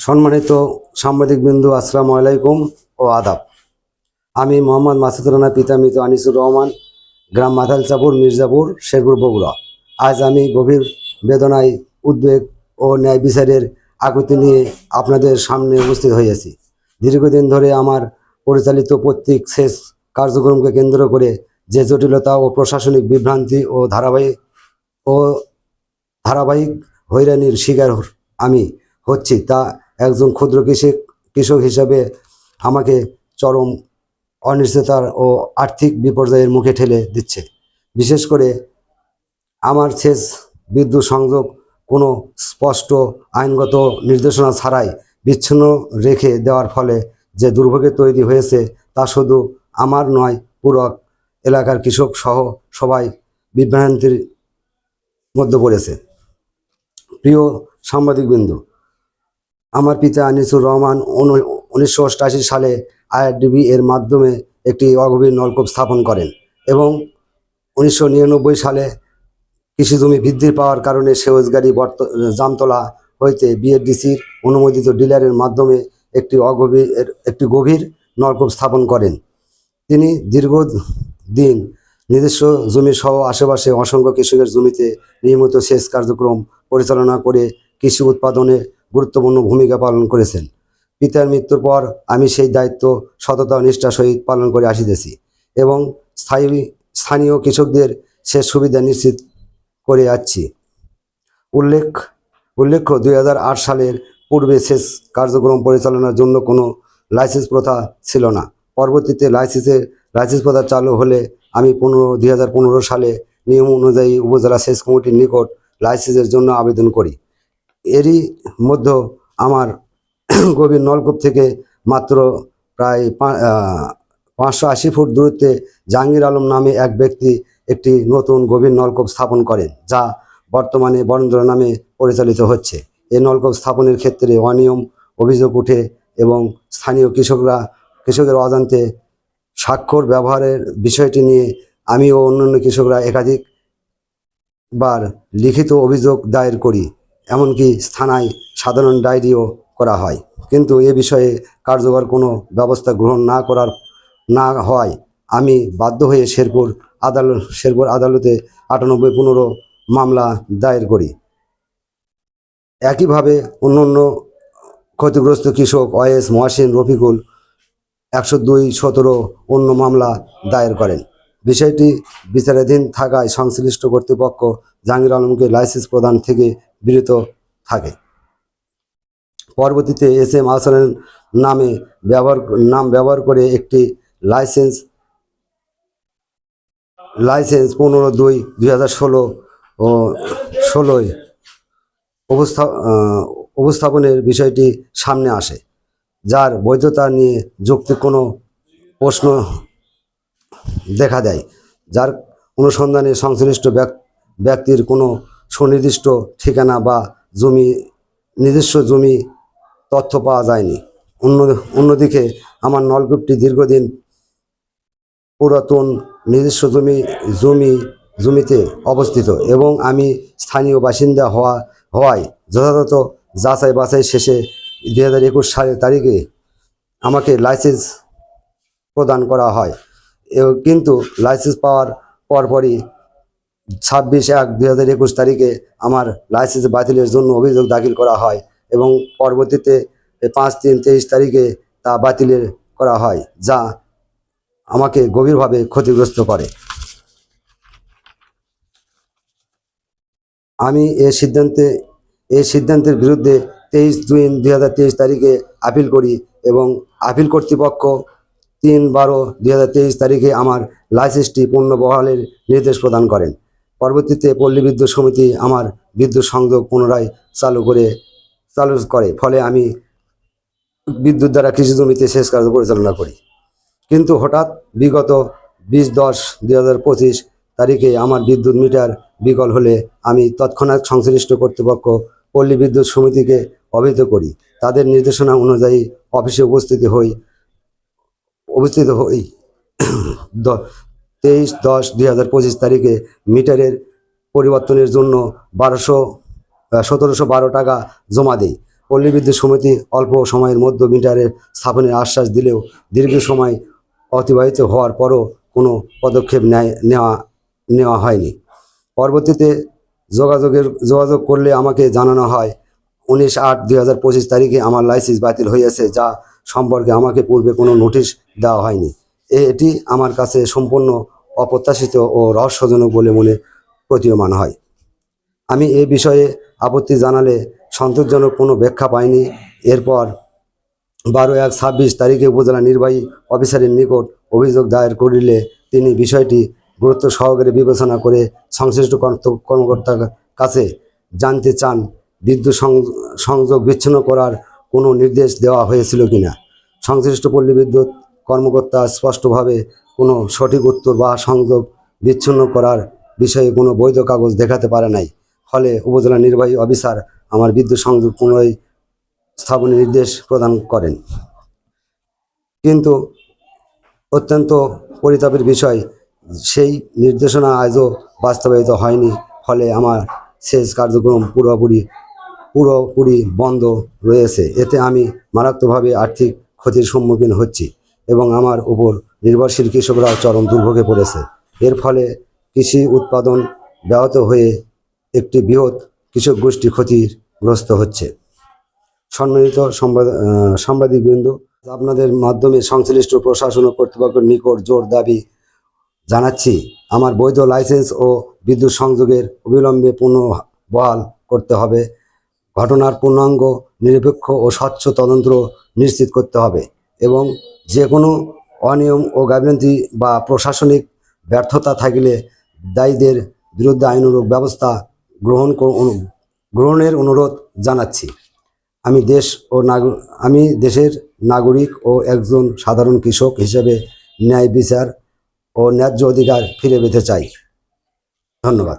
সম্মানিত সাংবাদিকবৃন্দু, আসসালামু আলাইকুম ও আদাব। আমি মোহাম্মদ মাসুদ রানা, পিতা মৃত আনিসুর রহমান, গ্রাম মাথালচাপুর, মির্জাপুর, শেরপুর, বগুড়া। আজ আমি গভীর বেদনায়, উদ্বেগ ও ন্যায় বিচারের আকুতি নিয়ে আপনাদের সামনে উপস্থিত হয়েছি। দীর্ঘদিন ধরে আমার পরিচালিত প্রত্যেক শেষ কার্যক্রমকে কেন্দ্র করে যে জটিলতা ও প্রশাসনিক বিভ্রান্তি ও ধারাবাহিক হয়রানির শিকার আমি হচ্ছি, তা একজন ক্ষুদ্র কৃষক হিসাবে আমাকে চরম অনিশ্চয়তার ও আর্থিক বিপর্যয়ের মুখে ঠেলে দিচ্ছে। বিশেষ করে আমার সেচ বিদ্যুৎ সংযোগ কোনো স্পষ্ট আইনগত নির্দেশনা ছাড়াই বিচ্ছিন্ন রেখে দেওয়ার ফলে যে দুর্ভোগে তৈরি হয়েছে, তা শুধু আমার নয়, পুরো এলাকার কৃষক সহ সবাই বিভ্রান্তির মধ্যে পড়েছে। প্রিয় সাংবাদিকবৃন্দ, আমার পিতা আনিসুর রহমান 1988 সালে আইআরডিবি এর মাধ্যমে একটি অগভীর নলকূপ স্থাপন করেন এবং 1999 সালে কৃষি জমি বৃদ্ধি পাওয়ার কারণে সেউজগাড়ি জামতলা হইতে বিএডিসির অনুমোদিত ডিলারের মাধ্যমে একটি গভীর নলকূপ স্থাপন করেন। তিনি দীর্ঘদিন নিজস্ব জমি সহ আশেপাশে অসংখ্য কৃষকের জমিতে নিয়মিত সেচ কার্যক্রম পরিচালনা করে কৃষি উৎপাদনে গুরুত্বপূর্ণ ভূমিকা পালন করেছেন। পিতার মৃত্যুর পর আমি সেই দায়িত্ব সততা ও নিষ্ঠার সহিত পালন করে আসিতেছি এবং স্থানীয় কৃষকদের সেচ সুবিধা নিশ্চিত করে যাচ্ছি। উল্লেখ্য 2008 সালের পূর্বে সেচ কার্যক্রম পরিচালনার জন্য কোনো লাইসেন্স প্রথা ছিল না। পরবর্তীতে লাইসেন্স প্রথা চালু হলে আমি 2015 সালে নিয়ম অনুযায়ী উপজেলা সেচ কমিটির নিকট লাইসেন্সের জন্য আবেদন করি। এরই মধ্যে আমার গভীর নলকূপ থেকে মাত্র প্রায় 580 ফুট দূরত্বে জাহাঙ্গীর আলম নামে এক ব্যক্তি একটি নতুন গভীর নলকূপ স্থাপন করেন, যা বর্তমানে বরেন্দ্র নামে পরিচালিত হচ্ছে। এই নলকূপ স্থাপনের ক্ষেত্রে অনিয়ম অভিযোগ ওঠে এবং স্থানীয় কৃষকের অজান্তে স্বাক্ষর ব্যবহারের বিষয়টি নিয়ে আমি ও অন্যান্য কৃষকরা একাধিকবার লিখিত অভিযোগ দায়ের করি, এমনকি থানায় সাধারণ ডায়েরিও করা হয়। কিন্তু এ বিষয়ে কার্যকর কোনো ব্যবস্থা গ্রহণ না হওয়ায় আমি বাধ্য হয়ে শেরপুর আদালতে 98-15 মামলা দায়ের করি। একইভাবে অন্যান্য ক্ষতিগ্রস্ত কৃষক ওয়াইএস, মহসিন, রফিকুল 102-17 অন্য মামলা দায়ের করেন। বিষয়টি বিচারাধীন থাকায় সংশ্লিষ্ট কর্তৃপক্ষ জাহাঙ্গীর আলমকে লাইসেন্স প্রদান থেকে বিরত থাকে। পরবর্তীতে SM আহসানের নাম ব্যবহার করে একটি লাইসেন্স 15/2/2016 উপস্থাপনের বিষয়টি সামনে আসে, যার বৈধতা নিয়ে যৌক্তিক কোনো প্রশ্ন দেখা দেয়, যার অনুসন্ধানে সংশ্লিষ্ট ব্যক্তির কোনো সুনির্দিষ্ট ঠিকানা বা নিজস্ব জমি তথ্য পাওয়া যায়নি। অন্যদিকে আমার নলকূপটি দীর্ঘদিন পুরাতন নিজস্ব জমিতে অবস্থিত এবং আমি স্থানীয় বাসিন্দা হওয়ায় যথাযথ যাচাই বাছাই শেষে 2021 সালের তারিখে আমাকে লাইসেন্স প্রদান করা হয়। কিন্তু লাইসেন্স পাওয়ার পরপরই 26/1/2021 তারিখে আমার লাইসেন্স বাতিলের জন্য অভিযোগ দাখিল করা হয় এবং পরবর্তীতে 5/3/23 তারিখে তা বাতিলের করা হয়, যা আমাকে গভীরভাবে ক্ষতিগ্রস্ত করে। আমি এই সিদ্ধান্তের বিরুদ্ধে 23/2/2023 তারিখে আপিল করি এবং আপিল কর্তৃপক্ষ 3/12/2023 তারিখে আমার লাইসেন্সটি পুনর্বহালের নির্দেশ প্রদান করেন। পরবর্তীতে পল্লী বিদ্যুৎ সমিতি আমার বিদ্যুৎ সংযোগ পুনরায় চালু করে, ফলে আমি বিদ্যুৎ দ্বারা কৃষি জমিতে সেচ কার্য পরিচালনা করি। কিন্তু হঠাৎ বিগত 20/10/2025 তারিখে আমার বিদ্যুৎ মিটার বিকল হলে আমি তৎক্ষণাৎ সংশ্লিষ্ট কর্তৃপক্ষ পল্লী বিদ্যুৎ সমিতিকে অবহিত করি। তাদের নির্দেশনা অনুযায়ী অফিসে উপস্থিত হই 23/10/2025 তারিখে মিটারের পরিবর্তনের জন্য 1712 টাকা জমা দেই। পল্লী বিদ্যুৎ সমিতি অল্প সময়ের মধ্যে মিটারের স্থাপনের আশ্বাস দিলেও দীর্ঘ সময় অতিবাহিত হওয়ার পরও কোনো পদক্ষেপ নেওয়া হয়নি। পরবর্তীতে যোগাযোগ করলে আমাকে জানানো হয় 19/8/2025 তারিখে আমার লাইসেন্স বাতিল হয়েছে, যা সম্পর্কে আমাকে পূর্বে কোনো নোটিশ দেওয়া হয়নি। এটি আমার কাছে সম্পূর্ণ অপ্রত্যাশিত ও রহস্যজনক বলে মনে প্রতীয়মান হয়। আমি এই বিষয়ে আপত্তি জানালে সন্তোষজনক কোনো ব্যাখ্যা পাইনি। এরপর 12/1/26 তারিখে উপজেলা নির্বাহী অফিসারের নিকট অভিযোগ দায়ের করিলে তিনি বিষয়টি গুরুত্ব সহকারে বিবেচনা করে সংশ্লিষ্ট কর্মকর্তার কাছে জানতে চান বিদ্যুৎ সংযোগ বিচ্ছিন্ন করার কোনো নির্দেশ দেওয়া হয়েছিল কিনা। সংশ্লিষ্ট পল্লী বিদ্যুৎ কর্মকর্তা স্পষ্টভাবে কোনো সঠিক উত্তর বা সংযোগ বিচ্ছিন্ন করার বিষয়ে কোনো বৈধ কাগজ দেখাতে পারে নাই। ফলে উপজেলা নির্বাহী অফিসার আমার বিদ্যুৎ সংযোগ পুনরায় স্থাপনের নির্দেশ প্রদান করেন। কিন্তু অত্যন্ত পরিতাপের বিষয়, সেই নির্দেশনা আজও বাস্তবায়িত হয়নি। ফলে আমার সেচ কার্যক্রম পুরোপুরি বন্ধ রয়েছে। এতে আমি মারাত্মকভাবে আর্থিক ক্ষতির সম্মুখীন হচ্ছি এবং আমার উপর নির্ভরশীল কৃষকরাও চরম দুর্ভোগে পড়েছে। এর ফলে কৃষি উৎপাদন ব্যাহত হয়ে একটি বৃহৎ কৃষক গোষ্ঠী ক্ষতিগ্রস্ত হচ্ছে। সম্মানিত সাংবাদিকবৃন্দ, আপনাদের মাধ্যমে সংশ্লিষ্ট প্রশাসন ও কর্তৃপক্ষের নিকট জোর দাবি জানাচ্ছি, আমার বৈধ লাইসেন্স ও বিদ্যুৎ সংযোগের অবিলম্বে পুনর্বহাল করতে হবে। ঘটনার পূর্ণাঙ্গ, নিরপেক্ষ ও স্বচ্ছ তদন্ত নিশ্চিত করতে হবে এবং যে কোনো অনিয়ম ও গাফিলতি বা প্রশাসনিক ব্যর্থতা থাকলে দায়ীদের বিরুদ্ধে আইনানুগ ব্যবস্থা গ্রহণের অনুরোধ জানাচ্ছি। আমি দেশের নাগরিক ও একজন সাধারণ কৃষক হিসেবে ন্যায় বিচার ও ন্যায্য অধিকার ফিরে পেতে চাই। ধন্যবাদ।